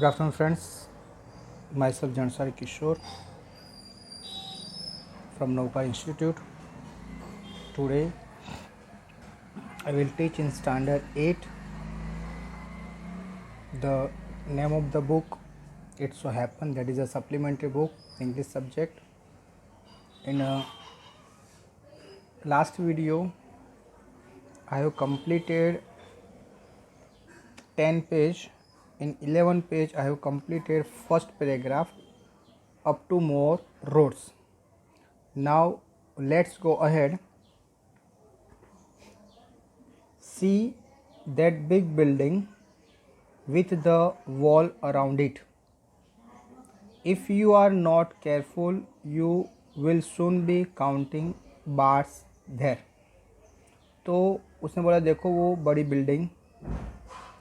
Good afternoon, friends. Myself Jansari Kishore from Nauka Institute. Today, I will teach in Standard 8. The name of the book, It So Happened, that is a supplementary book, English subject. In last video, I have completed 10 page. In 11 page, I have completed first paragraph up to more roads. Now, let's go ahead. See that big building with the wall around it. If you are not careful, you will soon be counting bars there. तो उसने बोला देखो वो बड़ी building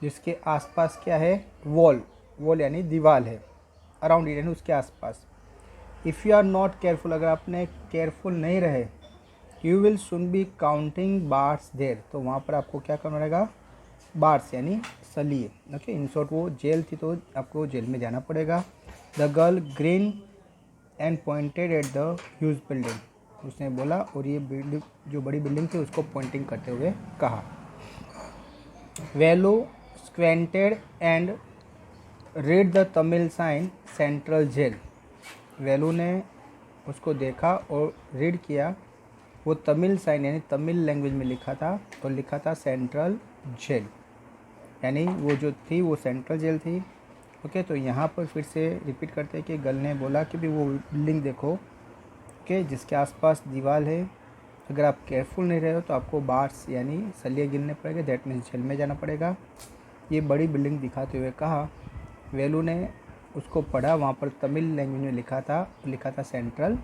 जिसके आसपास क्या है, वॉल यानी दीवार है, अराउंड इट यानी उसके आसपास. If you are not careful, अगर आपने केयरफुल नहीं रहे, you will soon be counting bars there, तो वहाँ पर आपको क्या करना पड़ेगा, बार्स यानी सलिए. ओके, इन शॉर्ट वो जेल थी तो आपको जेल में जाना पड़ेगा. The girl green and pointed eight the huge building, उसने बोला और ये बिल्डिंग जो बड़ी बिल्डिंग थी उसको पॉइंटिंग करते हुए कहा. Velu squinted and read the Tamil sign central jail. Velu ने उसको देखा और रीड किया, वो तमिल साइन यानी तमिल लैंग्वेज में लिखा था और लिखा था सेंट्रल जेल, यानी वो जो थी वो सेंट्रल जेल थी. ओके, तो यहाँ पर फिर से रिपीट करते हैं कि गर्ल ने बोला कि भी वो बिल्डिंग देखो, ओके, जिसके आसपास दीवार है. अगर आप केयरफुल नहीं रहे हो तो आपको बार्स यानी सलिए गिनने पड़ेंगे, दैट मीन्स जेल में जाना पड़ेगा. ये बड़ी बिल्डिंग दिखाते हुए कहा. वेलू ने उसको पढ़ा, वहाँ पर तमिल लैंग्वेज में लिखा था central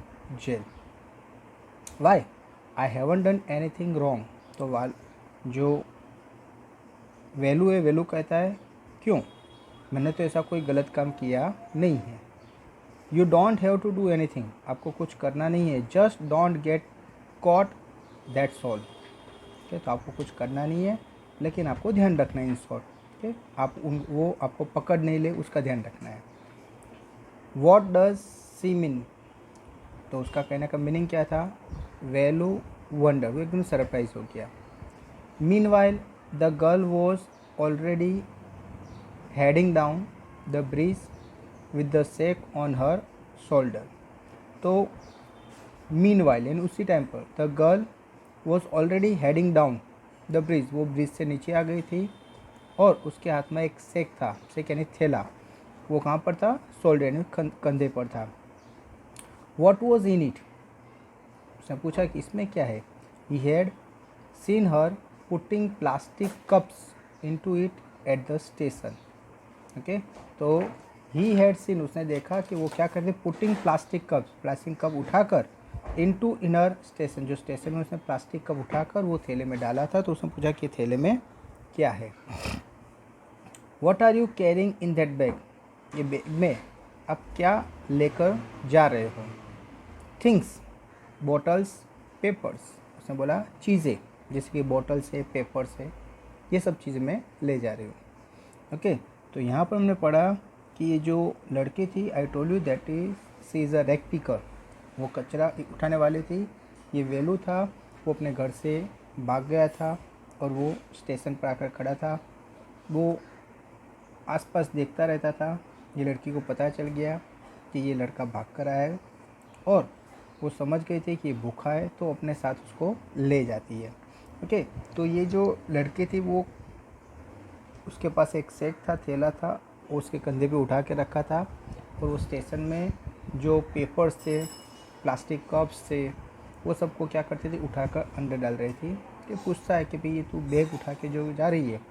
jail. Why I haven't done anything wrong, तो जो वेलू है, वेलू कहता है क्यों, मैंने तो ऐसा कोई गलत काम किया नहीं है. You don't have to do anything, आपको कुछ करना नहीं है. Just don't get caught, that's all. Okay, तो आपको कुछ करना नहीं है लेकिन आपको ध्यान रखना है इन शॉर्ट. ओके, वो आपको पकड़ नहीं ले उसका ध्यान रखना है. वॉट डज सी मीन, तो उसका कहने का मीनिंग क्या था. वेलू वंडर, वो एकदम सरप्राइज हो गया. Mean while the girl was already heading down the bridge with the sake on her shoulder. तो मीन वाइल यानी उसी टाइम पर the girl was already heading down the bridge, वो ब्रिज से नीचे आ गई थी और उसके हाथ में एक सेक था. सेक यानी थैला, वो कहाँ पर था, शोल्डर यानी कंधे पर था. वॉट वॉज इन इट, उसने पूछा कि इसमें क्या है. He had seen her putting plastic cups into it at the station. Okay, तो ही हैड सीन, उसने देखा कि वो क्या करते, putting plastic cups, plastic cup उठाकर इनटू इनर स्टेशन, जो स्टेशन में उसने प्लास्टिक कप उठाकर वो थैले में डाला था. तो उसने पूछा कि थैले में क्या है. What are you carrying in that bag, ये बैग में आप क्या लेकर जा रहे हो. थिंग्स, बॉटल्स, पेपर्स, उसने बोला चीज़ें, जैसे कि बॉटल्स है, पेपर्स है, ये सब चीज़ें मैं ले जा रही हूँ. ओके, तो यहाँ पर हमने पढ़ा कि ये जो लड़की थी, आई told you that she is a rack picker, वो कचरा उठाने वाली थी. ये वेलू था, वो अपने घर से भाग गया था और वो स्टेशन पर आकर खड़ा था. वो आसपास देखता रहता था. ये लड़की को पता चल गया कि ये लड़का भाग कर आया है और वो समझ गई थी कि ये भूखा है, तो अपने साथ उसको ले जाती है. ओके, तो ये जो लड़की थी वो, उसके पास एक सेक था, थैला था, वो उसके कंधे पे उठा के रखा था और वो स्टेशन में जो पेपर्स थे, प्लास्टिक कप्स थे, वो सबको क्या करती थी, उठाकर अंदर डाल रही थी. कि पूछता है कि भाई ये तू बैग उठा के जो जा रही है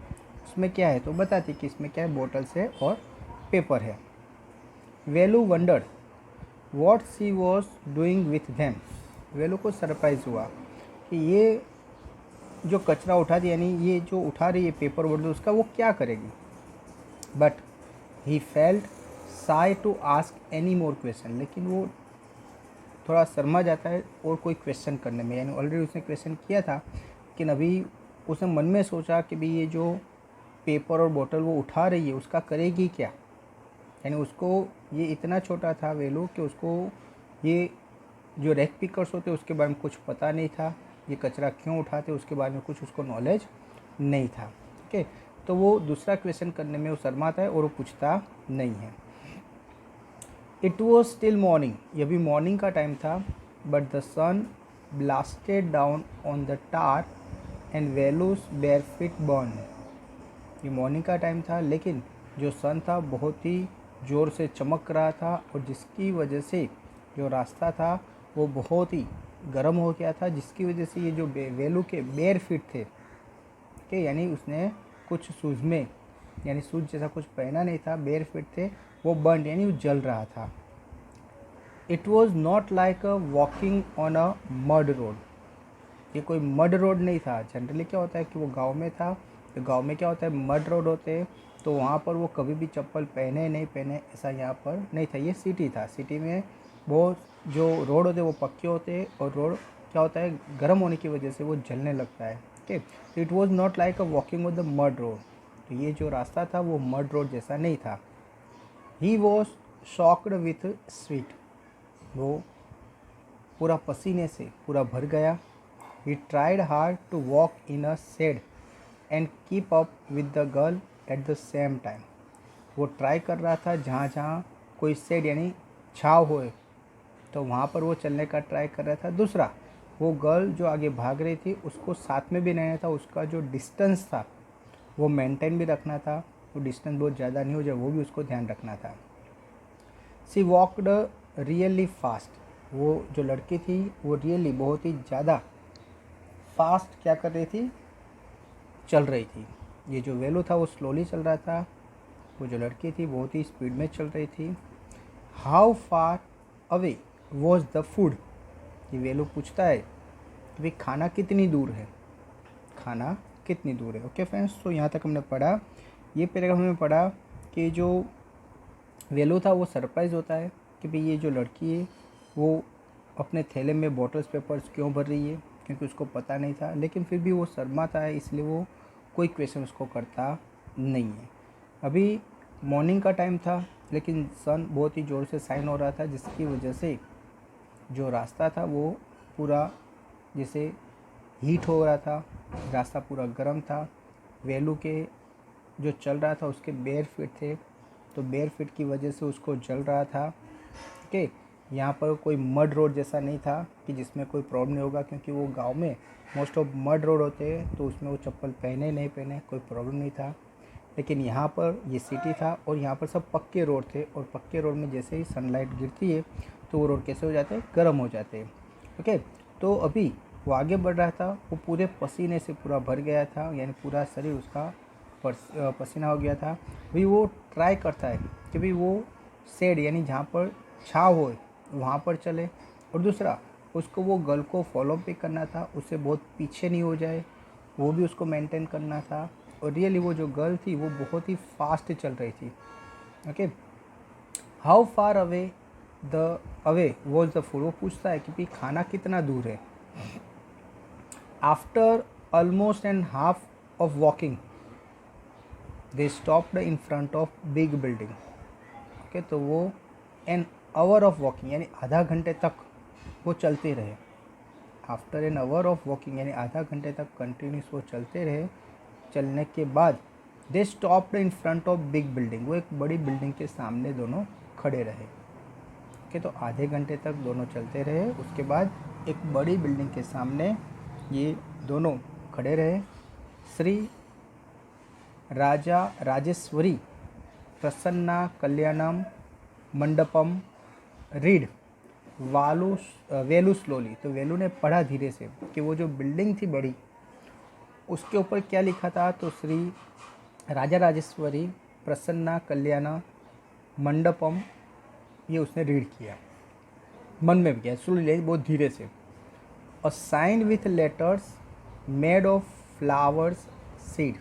उसमें क्या है, तो बताती कि इसमें क्या है, बॉटल्स है और पेपर है. Velu wondered what she was doing with them, Velu को सरप्राइज हुआ कि ये जो कचरा उठा दी, यानी ये जो उठा रही है पेपर बॉटल, उसका वो क्या करेगी. But he felt shy to ask any more question, लेकिन वो थोड़ा शर्मा जाता है और कोई क्वेश्चन करने में, यानी ऑलरेडी उसने क्वेश्चन किया था लेकिन अभी उसने मन में सोचा कि भाई ये जो पेपर और बॉटल वो उठा रही है उसका करेगी क्या. यानी उसको ये इतना छोटा था वेलू कि उसको ये जो रैक पिकर्स होते उसके बारे में कुछ पता नहीं था, ये कचरा क्यों उठाते उसके बारे में कुछ उसको नॉलेज नहीं था। ओके, तो वो दूसरा क्वेश्चन करने में वो शर्माता है और वो पूछता नहीं है। इट वॉज स्टिल मॉर्निंग, ये भी मॉर्निंग का टाइम था, but the sun blasted down on the tar and Velu's bare feet burn. ये मॉर्निंग का टाइम था लेकिन जो सन था बहुत ही ज़ोर से चमक रहा था और जिसकी वजह से जो रास्ता था वो बहुत ही गर्म हो गया था, जिसकी वजह से ये जो वेलू के बेयर फिट थे, कि यानी उसने कुछ शूज़ में यानी शूज़ जैसा कुछ पहना नहीं था, बेयर फिट थे, वो बर्न यानी वो जल रहा था। It was not like a walking on a mud road, ये कोई मड रोड नहीं था। जनरली क्या होता है कि वो गांव में था, तो गांव में क्या होता है मड रोड होते हैं, तो वहाँ पर वो कभी भी चप्पल पहने नहीं पहने ऐसा यहाँ पर नहीं था। ये सिटी था, सिटी में वो जो रोड होते हैं वो पक्के होते हैं और रोड क्या होता है गर्म होने की वजह से वो जलने लगता है। ओके, तो it was not like a walking on the mud road, तो ये जो रास्ता था वो मड रोड जैसा नहीं था। He was shocked with sweet, वो पूरा पसीने से पूरा भर गया। He tried hard to walk in a shade and keep up with the girl at the same time. वो ट्राई कर रहा था जहाँ जहाँ कोई शेड यानी छाव होए तो वहाँ पर वो चलने का ट्राई कर रहा था। दूसरा, वो गर्ल जो आगे भाग रही थी उसको साथ में भी रहना था, उसका जो डिस्टेंस था वो मेंटेन भी रखना था, वो डिस्टेंस बहुत ज़्यादा नहीं हो जाए वो भी उसको ध्यान रखना था। सी वॉकड रियली फास्ट, वो जो लड़की थी वो रियली बहुत ही ज़्यादा फास्ट क्या कर रही थी, चल रही थी। ये जो वेलू था वो स्लोली चल रहा था, वो जो लड़की थी बहुत ही स्पीड में चल रही थी। How far away was the food, ये वेलू पूछता है कि भाई खाना कितनी दूर है, खाना कितनी दूर है। ओके फ्रेंड्स, तो यहाँ तक हमने पढ़ा, ये पैराग्राफ हमने पढ़ा कि जो वेलू था वो सरप्राइज़ होता है कि भाई ये जो लड़की है वो अपने थैले में बॉटल्स पेपर्स क्यों भर रही है, क्योंकि उसको पता नहीं था, लेकिन फिर भी वो शर्माता है इसलिए वो कोई क्वेश्चन उसको करता नहीं है। अभी मॉर्निंग का टाइम था लेकिन सन बहुत ही ज़ोर से शाइन हो रहा था, जिसकी वजह से जो रास्ता था वो पूरा जैसे हीट हो रहा था, रास्ता पूरा गर्म था। वेलू के जो चल रहा था उसके बेयर फिट थे, तो बेयर फिट की वजह से उसको जल रहा था। ओके, यहाँ पर कोई मड रोड जैसा नहीं था कि जिसमें कोई प्रॉब्लम नहीं होगा, क्योंकि वो गांव में मोस्ट ऑफ मड रोड होते हैं तो उसमें वो चप्पल पहने नहीं पहने कोई प्रॉब्लम नहीं था। लेकिन यहाँ पर ये सिटी था और यहाँ पर सब पक्के रोड थे, और पक्के रोड में जैसे ही सनलाइट गिरती है तो वो रोड कैसे हो जाते हैं, गर्म हो जाते हैं। ओके, तो अभी वो आगे बढ़ रहा था, वो पूरे पसीने से पूरा भर गया था, यानी पूरा शरीर उसका पसीना हो गया था। भाई वो ट्राई करता है कि भाई वो शेड यानी जहाँ पर छाव हो वहाँ पर चले, और दूसरा उसको वो गर्ल को फॉलो भी करना था, उससे बहुत पीछे नहीं हो जाए वो भी उसको मेंटेन करना था। और रियली वो जो गर्ल थी वो बहुत ही फास्ट चल रही थी। Okay, how far away was the food, वो पूछता है कि भाई खाना कितना दूर है। After almost and half of walking they stopped in front of big building. Okay, तो वो एन आवर ऑफ वॉकिंग यानी आधा घंटे तक वो चलते रहे। After an hour of walking यानी आधा घंटे तक कंटिन्यूस वो चलते रहे। चलने के बाद they stopped in front of big building, वो एक बड़ी बिल्डिंग के सामने दोनों खड़े रहे। ओके, तो आधे घंटे तक दोनों चलते रहे, उसके बाद एक बड़ी बिल्डिंग के सामने ये दोनों खड़े रहे। श्री राजा राजेश्वरी प्रसन्ना कल्याणम मंडपम रीड वेलू स्लोली, तो वेलू ने पढ़ा धीरे से कि वो जो बिल्डिंग थी बड़ी उसके ऊपर क्या लिखा था, तो श्री राजा राजेश्वरी प्रसन्ना कल्याण मंडपम, ये उसने रीड किया, मन में भी किया, स्लोली बहुत धीरे से। A sign with letters made of flowers seed,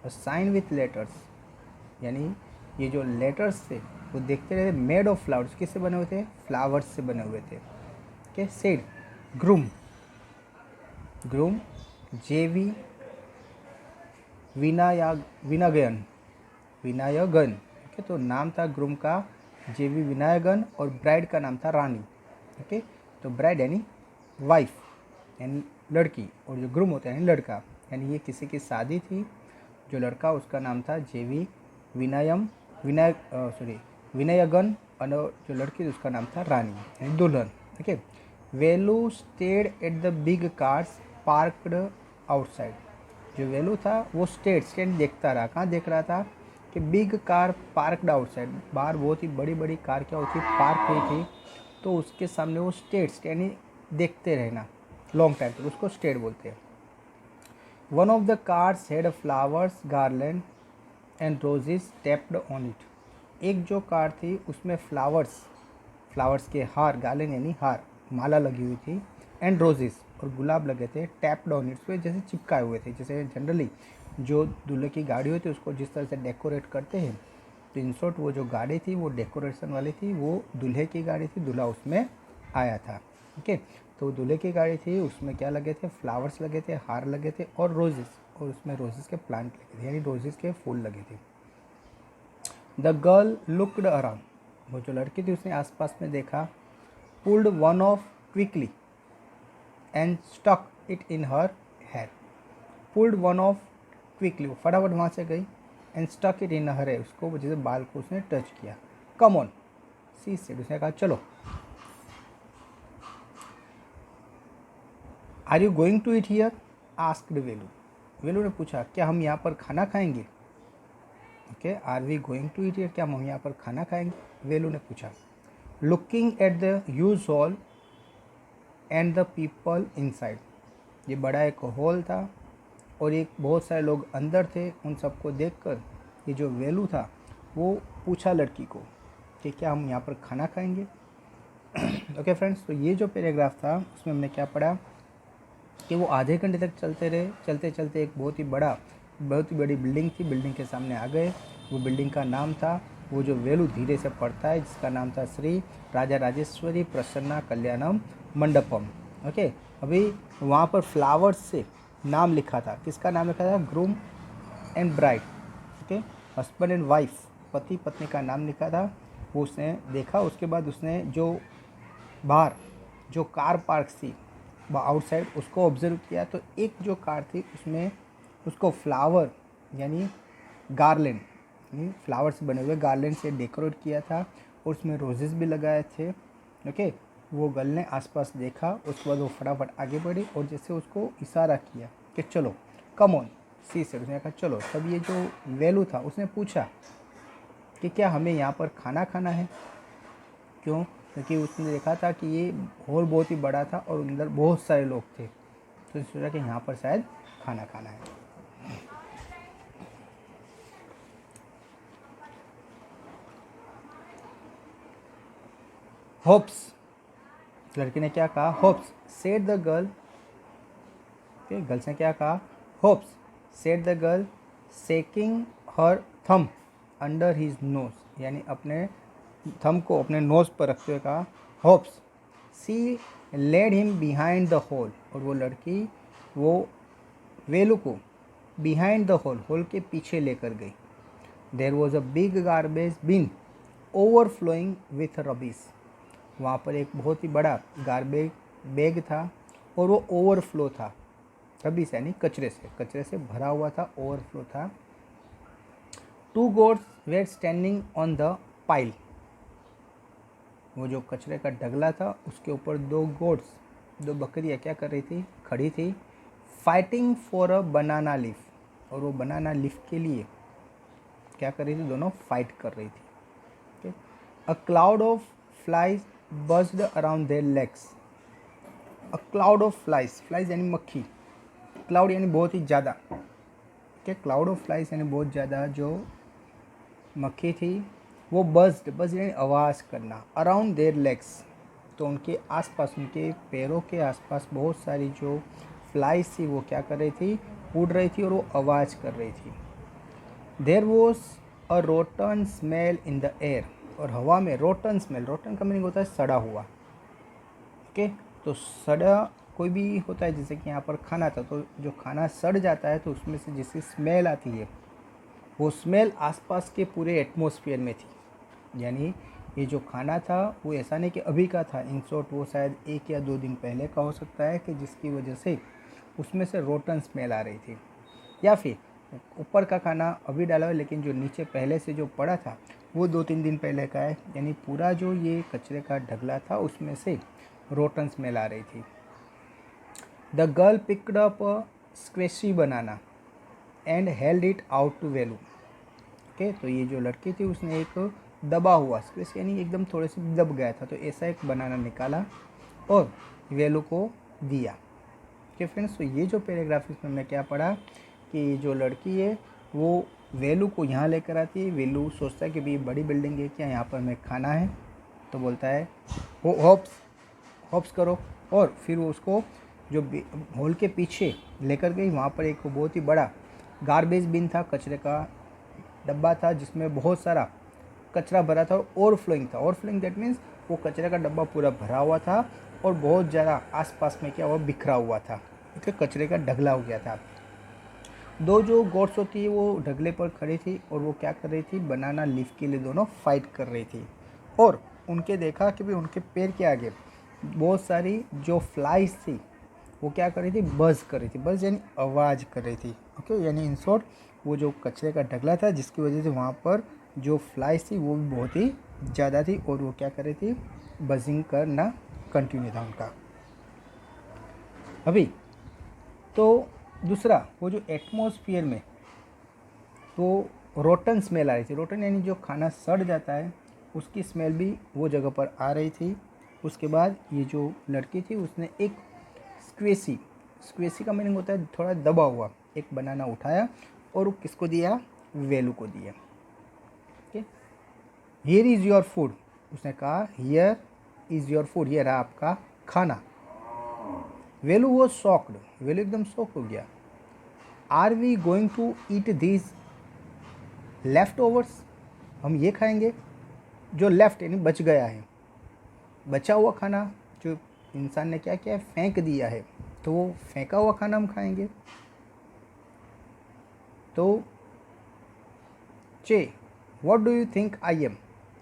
a sign with letters यानी ये जो लेटर्स थे वो देखते रहे, मेड ऑफ फ्लावर्स किससे बने हुए थे, फ्लावर्स से बने हुए थे। ओके, सीड ग्रूम, ग्रूम जेवी विनायगन, विनायगन। ओके, तो नाम था ग्रूम का जेवी विनायगन और ब्राइड का नाम था रानी। ओके, तो ब्राइड यानी वाइफ यानी लड़की, और जो ग्रूम होता है यानी लड़का, यानी ये किसी की शादी थी। जो लड़का उसका नाम था जेवी विनायगन, और जो लड़की थी उसका नाम था रानी यानी दुल्हन। Okay, Velu stayed at the big cars parked outside. जो वेलू था वो स्टेड देखता रहा। कहाँ देख रहा था कि बिग कार पार्कड आउटसाइड, बाहर बहुत ही बड़ी बड़ी कार क्या होती पार्क हुई थी, तो उसके सामने वो स्टेड यानी देखते रहना लॉन्ग टाइम तक, उसको स्टेड बोलते हैं। One of the cars had flowers garland and roses tapped on it. एक जो कार थी उसमें फ्लावर्स के हार, गार्लैंड यानी हार, माला लगी हुई थी, एंड रोजेस और गुलाब लगे थे, टैप्ड ऑन इट पे जैसे चिपकाए हुए थे। जैसे जनरली जो दूल्हे की गाड़ी होती है उसको जिस तरह से डेकोरेट करते हैं, तो इन शॉर्ट वो जो गाड़ी थी वो डेकोरेशन वाली थी, वो दूल्हे की गाड़ी थी, दूल्हा उसमें आया था। ओके, तो दूल्हे की गाड़ी थी, उसमें क्या लगे थे, फ्लावर्स लगे थे, हार लगे थे और रोजेस, और उसमें रोजेस के प्लांट लगे थे यानी रोजेस के फूल लगे थे। द गर्ल लुक्ड अराउंड, वो जो लड़की थी उसने आसपास में देखा। Pulled one off quickly and stuck it in her hair. Pulled one off quickly, वो फटाफट वहाँ से गई, and stuck it in her hair, उसको जैसे बाल को उसने टच किया। कम ऑन सी सेड, उसने कहा चलो। Are you going to eat here asked Velu, Velu ने पूछा क्या हम यहाँ पर खाना खाएंगे। Okay, are we going to eat here, क्या हम यहाँ पर खाना खाएंगे, वेलू ने पूछा। Looking at the huge hall and the people inside, ये बड़ा एक हॉल था और एक बहुत सारे लोग अंदर थे। उन सबको देखकर ये जो वेलू था वो पूछा लड़की को कि क्या हम यहाँ पर खाना खाएंगे। ओके फ्रेंड्स, तो ये जो पैराग्राफ था उसमें हमने क्या पढ़ा कि वो आधे घंटे तक चलते रहे। चलते चलते एक बहुत ही बड़ी बिल्डिंग थी, बिल्डिंग के सामने आ गए। वो बिल्डिंग का नाम था, वो जो वेलू धीरे से पढ़ता है, जिसका नाम था श्री राजा राजेश्वरी प्रसन्ना कल्याणम मंडपम। ओके, अभी वहाँ पर फ्लावर्स से नाम लिखा था, किसका नाम लिखा था, groom and bride. Okay, husband and wife, पति पत्नी का नाम लिखा था। वो उसने देखा, उसके बाद उसने जो बाहर जो कार पार्क थी आउटसाइड उसको ऑब्जर्व किया, तो एक जो कार थी उसमें उसको फ्लावर यानी गार्लैंड यानी फ्लावर से बने हुए गार्लैंड से डेकोरेट किया था, और उसमें रोजेस भी लगाए थे। ओके, वो गर्ल ने आसपास देखा, उसके बाद वो फटाफट आगे बढ़ी और जैसे उसको इशारा किया कि चलो कम ऑन सी से, उसने कहा चलो। तब ये जो वेलू था उसने पूछा कि क्या हमें यहाँ पर खाना खाना है। क्यों, क्योंकि उसने देखा था कि ये हॉल बहुत ही बड़ा था और अंदर बहुत सारे लोग थे, तो उसने सोचा कि यहाँ पर शायद खाना खाना है। होप्स, लड़की ने क्या कहा, hopes said the girl, girls ने क्या कहा, hopes said the girl shaking her thumb under his nose, यानी अपने थम को अपने नोज पर रखते हुए कहा होप्स। She led him behind the hole, और वो लड़की वो वेलू को बिहाइंड द होल के पीछे लेकर गई। There was a big garbage bin overflowing with rubbish, वहाँ पर एक बहुत ही बड़ा गार्बेज बैग था और वो ओवरफ्लो था, रबिश यानी कचरे से भरा हुआ था, ओवरफ्लो था। Two goats were standing on the pile, वो जो कचरे का ढगला था उसके ऊपर दो बकरियाँ क्या कर रही थी, खड़ी थी। Fighting for a banana leaf, और वो बनाना लीफ के लिए क्या कर रही थी, दोनों फाइट कर रही थी। A cloud of flies buzzed around their legs, a cloud of flies यानी मक्खी, क्लाउड यानी बहुत ही ज़्यादा, क्लाउड ऑफ फ्लाइज यानी बहुत ज़्यादा जो मक्खी थी वो बज यानी आवाज़ करना, अराउंड देयर लेग्स, तो उनके आसपास, उनके पैरों के आसपास बहुत सारी जो फ्लाइज थी वो क्या कर रही थी, उड़ रही थी और वो आवाज़ कर रही थी। There was a rotten smell in the air, और हवा में रोटन स्मेल, रोटन का मीनिंग होता है सड़ा हुआ। ओके, तो सड़ा कोई भी होता है, जैसे कि यहाँ पर खाना था, तो जो खाना सड़ जाता है तो उसमें से जिसकी स्मेल आती है वो स्मेल आसपास के पूरे एटमॉस्फेयर में थी। यानी ये जो खाना था वो ऐसा नहीं कि अभी का था, इन शॉर्ट वो शायद 1 या 2 दिन पहले का हो सकता है, कि जिसकी वजह से उसमें से रोटन स्मेल आ रही थी। या फिर ऊपर का खाना अभी डाला है लेकिन जो नीचे पहले से जो पड़ा था वो 2-3 दिन पहले का है, यानी पूरा जो ये कचरे का ढगला था उसमें से रोटन स्मेल आ रही थी। The girl picked up a squishy banana and held it out to Velu. Okay, तो ये जो लड़की थी उसने एक दबा हुआ स्क्वेश यानी एकदम थोड़े से दब गया था, तो ऐसा एक बनाना निकाला और वेलू को दिया। ओके फ्रेंड्स, तो ये जो पैराग्राफ इसमें हमने क्या पढ़ा कि जो लड़की है वो वेलू को यहाँ लेकर आती है। वेलू सोचता है कि भाई बड़ी बिल्डिंग है क्या, यहाँ पर हमें खाना है, तो बोलता है होप्स करो, और फिर वो उसको जो हॉल के पीछे लेकर गई। वहाँ पर एक बहुत ही बड़ा गार्बेज बिन था, कचरे का डब्बा था जिसमें बहुत सारा कचरा भरा था और ओवरफ्लोइंग था। ओवरफ्लोइंग दैट मीन्स वो कचरे का डब्बा पूरा भरा हुआ था और बहुत ज़्यादा आसपास में क्या हुआ, बिखरा हुआ था, क्योंकि कचरे का ढगला हो गया था। दो जो गोट्स होती है वो ढगले पर खड़ी थी और वो क्या कर रही थी, बनाना लीफ के लिए दोनों फाइट कर रही थी। और उनके देखा कि भाई उनके पैर के आगे बहुत सारी जो फ्लाइज थी वो क्या कर रही थी, बज़ कर रही थी। बज़ यानी आवाज़ कर रही थी। ओके, यानी इन शॉर्ट वो जो कचरे का ढगला था जिसकी वजह से वहाँ पर जो फ्लाइज थी वो भी बहुत ही ज़्यादा थी और वो क्या कर रही थी, बजिंग करना कंटिन्यू था उनका। अभी तो दूसरा, वो जो एटमॉस्फेयर में तो रोटन स्मेल आ रही थी। रोटन यानी जो खाना सड़ जाता है उसकी स्मेल भी वो जगह पर आ रही थी। उसके बाद ये जो लड़की थी उसने एक स्क्वेसी का मीनिंग होता है थोड़ा दबा हुआ, एक बनाना उठाया और वो किसको दिया, वेलू को दिया। Okay, here is your food, उसने कहा हियर इज़ योर फूड, ये रहा आपका खाना। वेलू वो शॉक्ड, वेलू एकदम शॉक हो गया। Are we going to eat this leftovers, हम ये खाएंगे जो लेफ्ट यानी बच गया है, बचा हुआ खाना जो इंसान ने क्या किया है, फेंक दिया है, तो वो फेंका हुआ खाना हम खाएंगे। तो चे what do you think I am,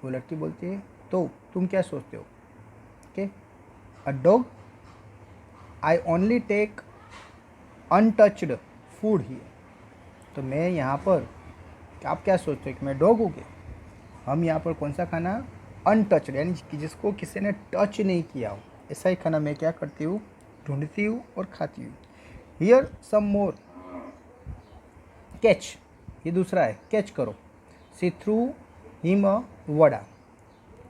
वो लड़की बोलती है तो तुम क्या सोचते हो। Okay, a dog, I only take untouched food here, तो मैं यहाँ पर, आप क्या सोचते हो कि मैं डॉग हूँ क्या, हम यहाँ पर कौन सा खाना, अनटच्ड यानी कि जिसको किसी ने टच नहीं किया हो, ऐसा ही खाना मैं क्या करती हूँ, ढूंढती हूँ और खाती हूँ। हियर सम मोर कैच, ये दूसरा है, कैच करो। सी थ्रू हिम अ वड़ा,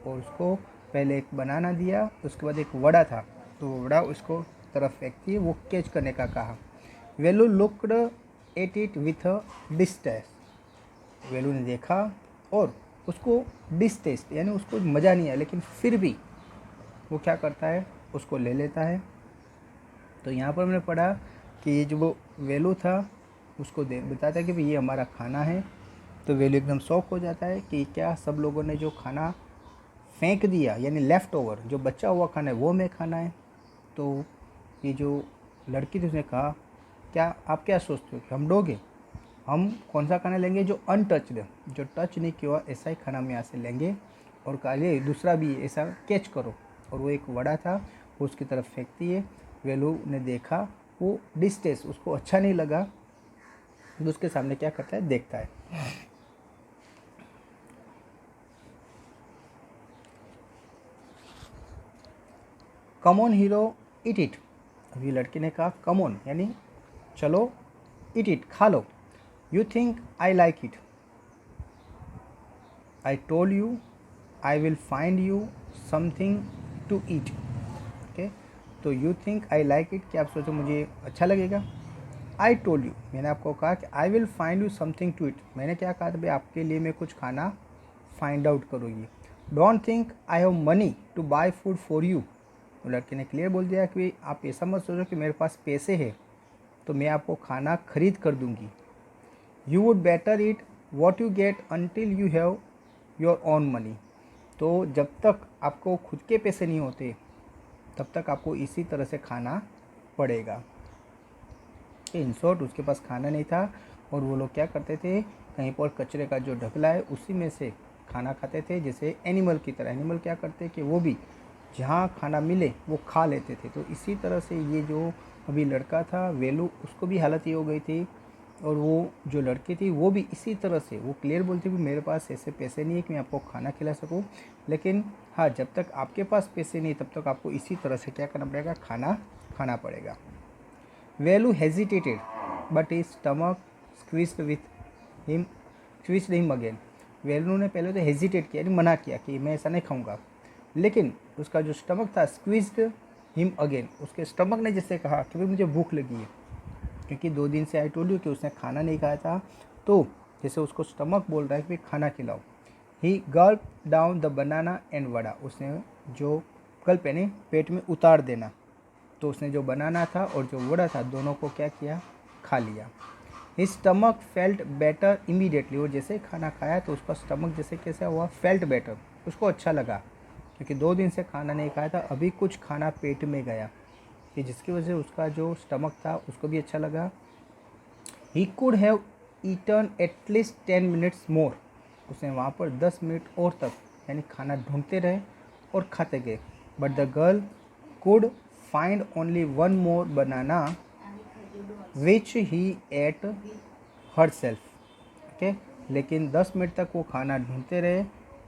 और उसको पहले एक बनाना दिया, उसके बाद एक वड़ा था तो वड़ा उसको तरफ फेंकती है, वो कैच करने का कहा। Velu looked at it with a distaste, Velu ने देखा और उसको डिस्टेस्ट यानी उसको मज़ा नहीं आया, लेकिन फिर भी वो क्या करता है, उसको ले लेता है। तो यहाँ पर मैंने पढ़ा कि ये जो वो वेलू था उसको बताता है कि भाई ये हमारा खाना है, तो वेलू एकदम शॉक हो जाता है कि क्या सब लोगों ने जो खाना फेंक दिया यानी लेफ़्ट ओवर, जो बचा हुआ खाना है वो मैं खाना है। तो ये जो लड़की थी उसने कहा क्या आप क्या सोचते हो कि हम डॉग हैं, हम कौन सा खाना लेंगे जो अनटच्ड है, जो टच नहीं किया हुआ, ऐसा ही खाना हम यहाँ से लेंगे। और कहा ये दूसरा भी ऐसा कैच करो, और वो एक वड़ा था वो उसकी तरफ फेंकती है। वेलू ने देखा, वो डिस्टेंस उसको अच्छा नहीं लगा, तो उसके सामने क्या करता है, देखता है। Come on hero it it, अभी लड़की ने कहा कम ऑन यानी चलो, इट इट खा लो। You think I like it, I told you I will find you something to eat. Okay, तो you think I like it, क्या आप सोचो मुझे अच्छा लगेगा। आई टोल्ड यू, मैंने आपको कहा कि I will find you something to eat, मैंने क्या कहा था भाई आपके लिए मैं कुछ खाना फाइंड आउट करूँगी। Don't think I have money to buy food for you, तो लड़के ने क्लियर बोल दिया कि आप ऐसा मत सोचो कि मेरे पास पैसे हैं तो मैं आपको खाना खरीद कर दूंगी। You would better eat what you get until you have your own money, तो जब तक आपको खुद के पैसे नहीं होते तब तक आपको इसी तरह से खाना पड़ेगा। इन शॉर्ट उसके पास खाना नहीं था और वो लोग क्या करते थे, कहीं पर कचरे का जो ढगला है उसी में से खाना खाते थे, जैसे एनिमल की तरह। एनिमल क्या करते हैं कि वो भी जहाँ खाना मिले वो खा लेते थे। तो इसी तरह से ये जो अभी लड़का था वेलू, उसको भी हालत ये हो गई थी, और वो जो लड़की थी वो भी इसी तरह से, वो क्लियर बोलती थी मेरे पास ऐसे पैसे नहीं है कि मैं आपको खाना खिला सकूं, लेकिन हाँ जब तक आपके पास पैसे नहीं तब तक आपको इसी तरह से क्या करना पड़ेगा, खाना खाना पड़ेगा। Velu hesitated but his stomach squeezed him again. Velu ने पहले तो हेजिटेट किया, यानी मना किया कि मैं ऐसा नहीं खाऊंगा, लेकिन उसका जो स्टमक था स्क्वीज्ड हिम अगेन, उसके स्टमक ने जैसे कहा कि भाई मुझे भूख लगी है, क्योंकि 2 दिन से आई टोल्ड यू कि उसने खाना नहीं खाया था, तो जैसे उसको स्टमक बोल रहा है कि खाना खिलाओ। He gulped down the banana and vada, उसने जो गल्प यानी पेट में उतार देना, तो उसने जो बनाना था और जो वड़ा था दोनों को क्या किया, खा लिया। His stomach felt better immediately, और जैसे खाना खाया तो उसका स्टमक जैसे कैसा हुआ, फेल्ट बेटर, उसको अच्छा लगा, क्योंकि 2 दिन से खाना नहीं खाया था, अभी कुछ खाना पेट में गया, कि जिसकी वजह से उसका जो स्टमक था उसको भी अच्छा लगा। He could have eaten at least 10 minutes more, उसने वहाँ पर 10 मिनट और तक यानी खाना ढूंढते रहे और खाते गए। But the girl could find only 1 more banana which he at her self. Okay, लेकिन 10 मिनट तक वो खाना ढूंढते रहे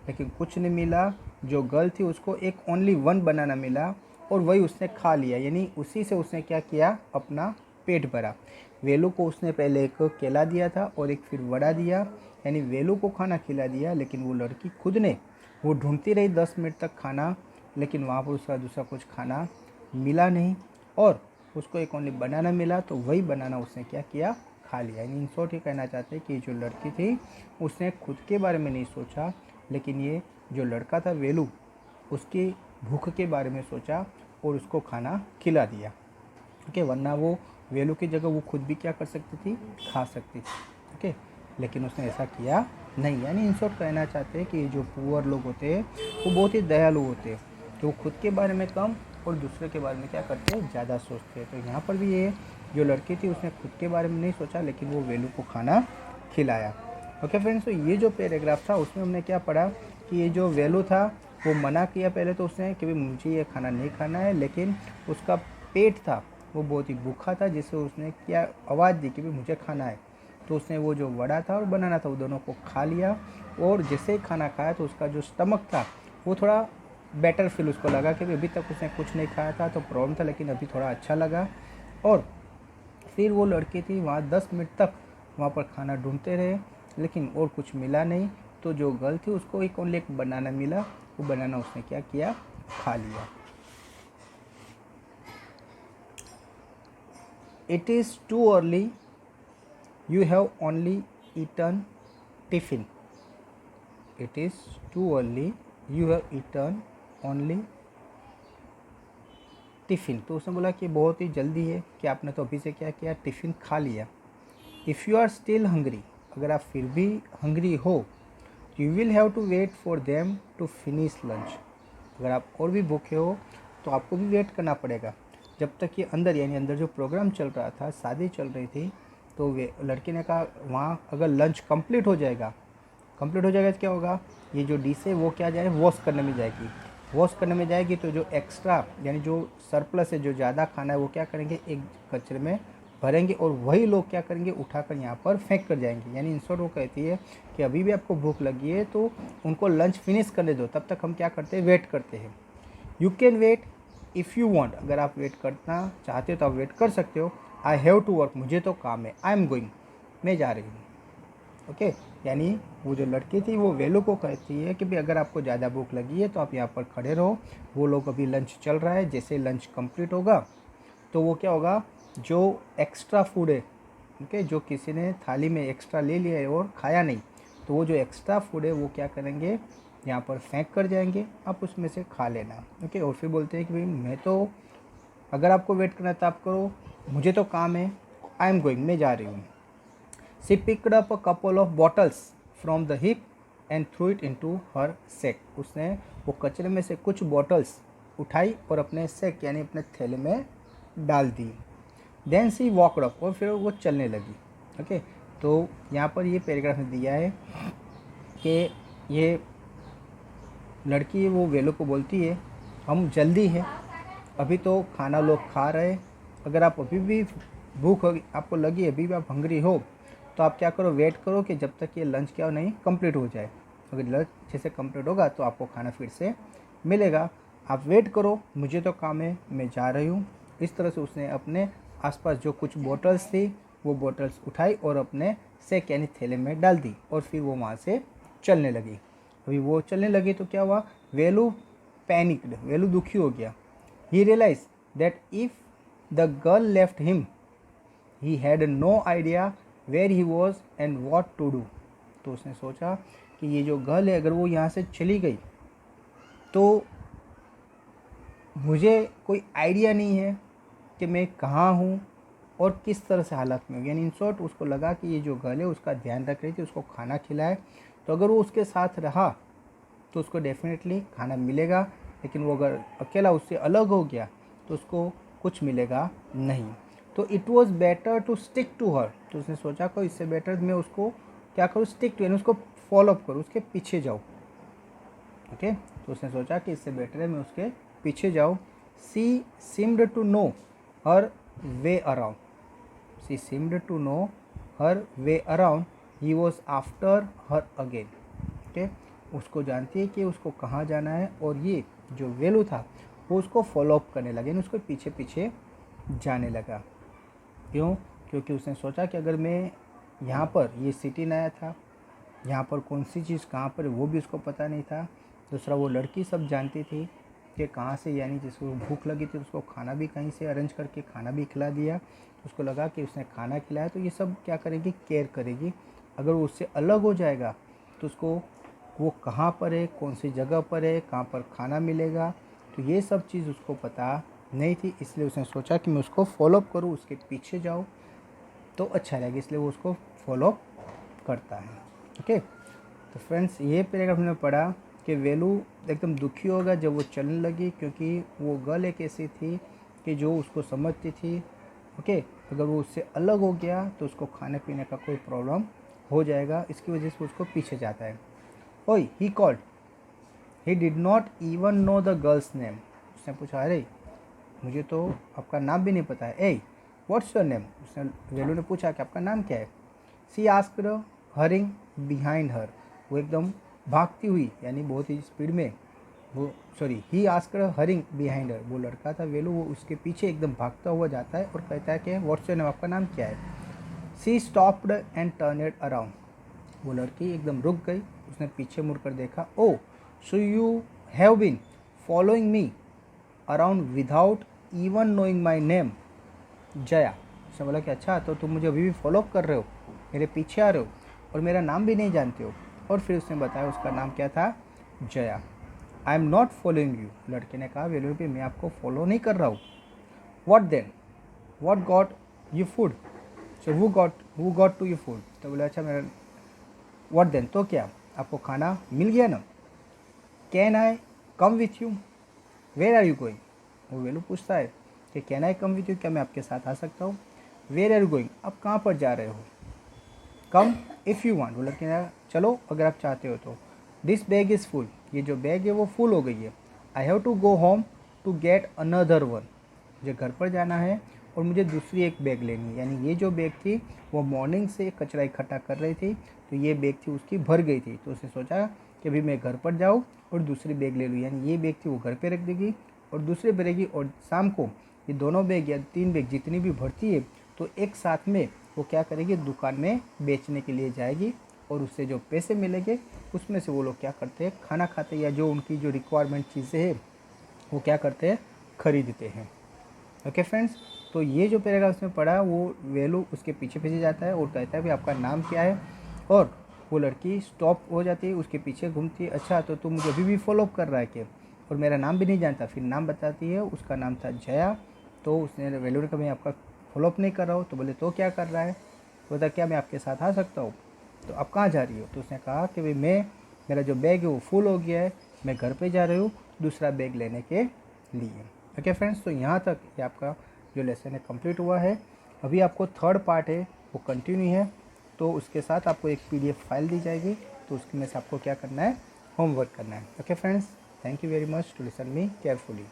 लेकिन कुछ नहीं मिला। जो गर्ल थी उसको एक ओनली 1 बनाना मिला और वही उसने खा लिया, यानी उसी से उसने क्या किया, अपना पेट भरा। वेलू को उसने पहले एक केला दिया था और एक फिर वड़ा दिया, यानी वेलू को खाना खिला दिया, लेकिन वो लड़की खुद ने वो ढूंढती रही 10 मिनट तक खाना, लेकिन वहाँ पर उसका दूसरा कुछ खाना मिला नहीं, और उसको एक ओनली बनाना मिला, तो वही बनाना उसने क्या किया, खा लिया। यानी इन शॉर्ट ये कहना चाहते हैं कि जो लड़की थी उसने खुद के बारे में नहीं सोचा, लेकिन ये जो लड़का था वेलू, उसकी भूख के बारे में सोचा और उसको खाना खिला दिया। ओके, वरना वो वेलू की जगह वो खुद भी क्या कर सकती थी, खा सकती थी। ओके, लेकिन उसने ऐसा किया नहीं। यानी इन शॉर्ट कहना चाहते हैं कि जो पुअर लोग होते हैं वो बहुत ही दयालु होते हैं, तो वो खुद के बारे में कम और दूसरे के बारे में क्या करते हैं, ज़्यादा सोचते हैं। तो यहाँ पर भी ये जो लड़की थी उसने खुद के बारे में नहीं सोचा, लेकिन वो वेलू को खाना खिलाया। ओके फ्रेंड्स, तो ये जो पैराग्राफ था उसमें हमने क्या पढ़ा कि ये जो वेलू था वो मना किया पहले तो उसने कि भाई मुझे ये खाना नहीं खाना है, लेकिन उसका पेट था वो बहुत ही भूखा था, जिससे उसने क्या आवाज़ दी कि भाई मुझे खाना है, तो उसने वो जो वड़ा था और बनाना था वो दोनों को खा लिया। और जैसे ही खाना खाया तो उसका जो स्टमक था वो थोड़ा बेटर फील उसको लगा कि अभी तक उसने कुछ नहीं खाया था तो प्रॉब्लम था, लेकिन अभी थोड़ा अच्छा लगा। और फिर वो लड़की थी वहाँ 10 मिनट तक वहाँ पर खाना ढूंढते रहे, लेकिन और कुछ मिला नहीं। तो जो गर्ल थी उसको एक ओनली एक बनाना मिला, वो बनाना उसने क्या किया, खा लिया। It is too early, you have only eaten tiffin. It is too early, you have eaten only tiffin. तो उसने बोला कि बहुत ही जल्दी है कि आपने तो अभी से क्या किया, टिफ़िन खा लिया। If you are still hungry, अगर आप फिर भी हंग्री हो, you will have to wait for them to finish lunch. अगर आप और भी भूखे हो तो आपको भी वेट करना पड़ेगा जब तक ये अंदर, यानी अंदर जो प्रोग्राम चल रहा था, शादी चल रही थी, तो वे लड़की ने कहा वहाँ अगर लंच कंप्लीट हो जाएगा तो क्या होगा, ये जो डिश है वो क्या जाए, वॉश करने में जाएगी। वॉश करने में जाएगी तो जो एक्स्ट्रा यानी जो सरप्लस है, जो ज़्यादा खाना है, वो क्या करेंगे, एक कचरे में भरेंगे और वही लोग क्या करेंगे, उठाकर यहाँ पर फेंक कर जाएंगे। यानी इन शॉर्ट वो कहती है कि अभी भी आपको भूख लगी है तो उनको लंच फिनिश करने दो, तब तक हम क्या करते हैं, वेट करते हैं। You can wait if you want, अगर आप वेट करना चाहते हो तो आप वेट कर सकते हो। आई हैव टू वर्क, मुझे तो काम है। आई एम गोइंग, मैं जा रही हूँ। ओके, यानी वो जो लड़की थी वो वेलू को कहती है कि भाई अगर आपको ज़्यादा भूख लगी है तो आप यहाँ पर खड़े रहो, वो लोग अभी लंच चल रहा है, जैसे लंच कंप्लीट होगा तो वो क्या होगा, जो एक्स्ट्रा फूड है, ओके, जो किसी ने थाली में एक्स्ट्रा ले लिया है और खाया नहीं, तो वो जो एक्स्ट्रा फूड है वो क्या करेंगे, यहाँ पर फेंक कर जाएंगे, आप उसमें से खा लेना। ओके, और फिर बोलते हैं कि भाई मैं तो, अगर आपको वेट करना है तो आप करो, मुझे तो काम है, आई एम गोइंग, मैं जा रही हूँ। She picked up a couple of bottles from the heap and threw it into her sack. उसने वो कचरे में से कुछ बॉटल्स उठाई और अपने सैक यानी अपने थैले में डाल दी। Then she walked up, और फिर वो चलने लगी। ओके, तो यहाँ पर ये पैराग्राफ में दिया है कि ये लड़की है वो वेलू को बोलती है हम जल्दी है, अभी तो खाना लोग खा रहे हैं, अगर आप अभी भी भूख आपको लगी, अभी भी आप हंग्री हो तो आप क्या करो, वेट करो कि जब तक ये लंच क्या नहीं कंप्लीट हो जाए। अगर लंच अच्छे से कंप्लीट होगा तो आपको खाना फिर से मिलेगा, आप वेट करो, मुझे तो काम है, मैं जा रही हूँ। इस तरह से उसने अपने आसपास जो कुछ बोतल्स थी वो बोतल्स उठाई और अपने सेक यानी थैले में डाल दी और फिर वो वहाँ से चलने लगी। अभी वो चलने लगी तो क्या हुआ, वेलू पैनिक्ड, वेलू दुखी हो गया। He realised that if the girl left him he had no idea where he was and what to do. तो उसने सोचा कि ये जो गर्ल है अगर वो यहाँ से चली गई तो मुझे कोई आइडिया नहीं है कि मैं कहाँ हूँ और किस तरह से हालत में हूँ। यानी इन शॉर्ट उसको लगा कि ये जो गर्ल है उसका ध्यान रख रही थी, उसको खाना खिलाए, तो अगर वो उसके साथ रहा तो उसको डेफिनेटली खाना मिलेगा, लेकिन वो अगर अकेला उससे अलग हो गया तो उसको कुछ मिलेगा नहीं। तो it was better to stick to her. तो उसने सोचा को इससे बेटर मैं उसको क्या करूँ, स्टिक टू, यानी उसको फॉलोअप करूँ, उसके पीछे जाऊँ। ओके, तो उसने सोचा कि इससे बेटर है मैं उसके पीछे जाऊँ। She seemed to know her way around, she seemed to know her way around, he was after her again. Okay, उसको जानती है कि उसको कहाँ जाना है और ये जो वेलू था वो उसको फॉलोअप करने लगे, यानी उसको पीछे पीछे जाने लगा। क्यों? क्योंकि उसने सोचा कि अगर मैं यहाँ पर, ये सिटी नया था, यहाँ पर कौन सी चीज़ कहाँ पर है वो भी उसको पता नहीं था। दूसरा वो लड़की सब जानती थी कि कहाँ से, यानी जिसको भूख लगी थी उसको खाना भी कहीं से अरेंज करके खाना भी खिला दिया। उसको लगा कि उसने खाना खिलाया तो ये सब क्या करेगी, केयर करेगी। अगर वो उससे अलग हो जाएगा तो उसको वो कहाँ पर है, कौन सी जगह पर है, कहाँ पर खाना मिलेगा, तो ये सब चीज़ उसको पता नहीं थी। इसलिए उसने सोचा कि मैं उसको फॉलोअप करूँ, उसके पीछे जाऊँ तो अच्छा रहेगा, इसलिए वो उसको फॉलोअप करता है। ओके, तो फ्रेंड्स ये पैराग्राफ हमने पढ़ा कि वेलू एकदम दुखी होगा जब वो चलने लगी, क्योंकि वो गर्ल एक ऐसी थी कि जो उसको समझती थी। ओके, अगर वो उससे अलग हो गया तो उसको खाने पीने का कोई प्रॉब्लम हो जाएगा, इसकी वजह से उसको पीछे जाता है। ओए he called, he did not even know the girls name. उसने पूछा अरे मुझे तो आपका नाम भी नहीं पता है। ए व्हाट्स योर नेम, उसने वेलू ने पूछा कि आपका नाम क्या है। सी आस्क्ड हरिंग बिहाइंड हर, वो एकदम भागती हुई यानी बहुत ही स्पीड में वो, sorry he asked hurrying behind her, वो लड़का था वेलू, वो उसके पीछे एकदम भागता हुआ जाता है और कहता है कि व्हाट्स योर नेम, आपका नाम क्या है। She stopped and turned around, वो लड़की एकदम रुक गई, उसने पीछे मुड़कर देखा। Oh so you have been following me around without even knowing my name Jaya. उसने बोला कि अच्छा तो तुम मुझे अभी भी फॉलो कर रहे हो, मेरे पीछे आ रहे हो और मेरा नाम भी नहीं जानते हो। और फिर उसने बताया उसका नाम क्या था, Jaya. I am not following you, लड़के ने कहा वेलू पे मैं आपको फॉलो नहीं कर रहा हूँ। What then, what got you food, so who got to you food, तो बोला अच्छा मेरा, व्हाट देन तो क्या, आपको खाना मिल गया ना। Can I come with you, where are you going, वो वेलू पूछता है कि can I come with you, क्या मैं आपके साथ आ सकता हूँ। वेयर आर यू गोइंग, आप कहाँ पर जा रहे हो। कम इफ़ यू वांट, वो लड़के ने चलो अगर आप चाहते हो तो। दिस बैग इज़ फुल, ये जो बैग है वो फुल हो गई है। I have to go home to get another one, मुझे घर पर जाना है और मुझे दूसरी एक बैग लेनी है। यानी ये जो बैग थी वो मॉर्निंग से कचरा इकट्ठा कर रही थी, तो ये बैग थी उसकी भर गई थी, तो उसने सोचा कि अभी मैं घर पर जाऊँ और दूसरी बैग ले लूँ। यानी ये बैग थी वो घर पे रख देगी और दूसरी भरेगी, और शाम को ये दोनों बैग या 3 बैग जितनी भी भरती है तो एक साथ में वो क्या करेगी, दुकान में बेचने के लिए जाएगी और उससे जो पैसे मिलेंगे उसमें से वो लोग क्या करते हैं, खाना खाते हैं, या जो उनकी जो रिक्वायरमेंट चीज़ें हैं वो क्या करते हैं, खरीदते हैं। ओके फ्रेंड्स, तो ये जो पैराग्राफ उसमें पढ़ा वो वेलू उसके पीछे पीछे जाता है और कहता है भी आपका नाम क्या है, और वो लड़की स्टॉप हो जाती है, उसके पीछे घूमती है। अच्छा तो तुम मुझे अभी भी फॉलो कर रहा है क्या, और मेरा नाम भी नहीं जानता। फिर नाम बताती है, उसका नाम था जया। तो उसने वेलू ने कहा मैं आपका फॉलोअप नहीं कर रहा हूँ। तो बोले तो क्या कर रहा है, तो बोला क्या मैं आपके साथ आ सकता हूँ, तो आप कहाँ जा रही हो। तो उसने कहा कि भाई मेरा जो बैग है वो फुल हो गया है, मैं घर पे जा रही हूँ दूसरा बैग लेने के लिए। ओके फ्रेंड्स, तो यहाँ तक ये आपका जो लेसन है कंप्लीट हुआ है। अभी आपको थर्ड पार्ट है वो कंटिन्यू है, तो उसके साथ आपको एक PDF फाइल दी जाएगी, तो उसके में से आपको क्या करना है, होमवर्क करना है। Okay friends, thank you very much to listen me carefully.